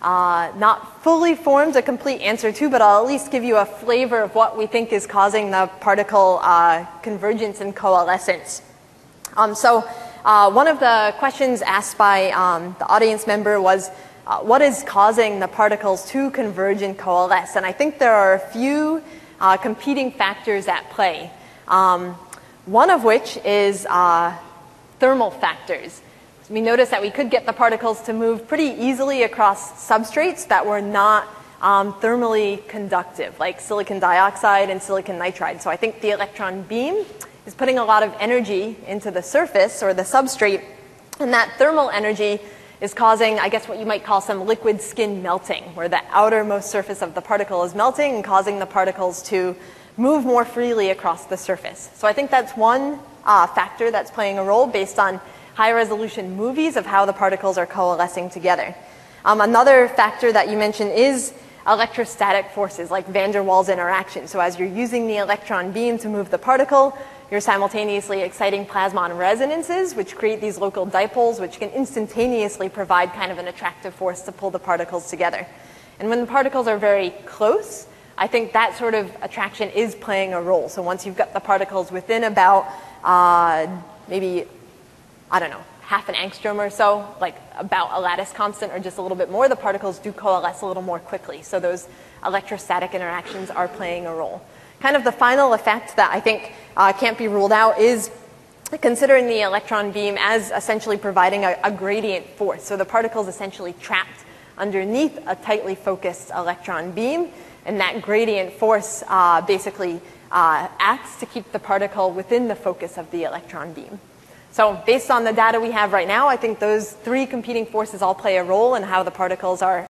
not fully formed a complete answer to, but I'll at least give you a flavor of what we think is causing the particle convergence and coalescence. One of the questions asked by the audience member was, what is causing the particles to converge and coalesce? And I think there are a few competing factors at play. One of which is thermal factors. We noticed that we could get the particles to move pretty easily across substrates that were not thermally conductive, like silicon dioxide and silicon nitride. So I think the electron beam is putting a lot of energy into the surface or the substrate, and that thermal energy is causing, I guess, what you might call some liquid skin melting, where the outermost surface of the particle is melting and causing the particles to move more freely across the surface. So I think that's one factor that's playing a role based on high-resolution movies of how the particles are coalescing together. Another factor that you mentioned is electrostatic forces, like van der Waals interaction. So as you're using the electron beam to move the particle, you're simultaneously exciting plasmon resonances, which create these local dipoles, which can instantaneously provide kind of an attractive force to pull the particles together. And when the particles are very close, I think that sort of attraction is playing a role. So once you've got the particles within about maybe, I don't know, half an angstrom or so, like about a lattice constant or just a little bit more, the particles do coalesce a little more quickly. So those electrostatic interactions are playing a role. Kind of the final effect that I think can't be ruled out is considering the electron beam as essentially providing a gradient force. So the particles essentially trapped underneath a tightly focused electron beam, and that gradient force basically acts to keep the particle within the focus of the electron beam. So based on the data we have right now, I think those three competing forces all play a role in how the particles are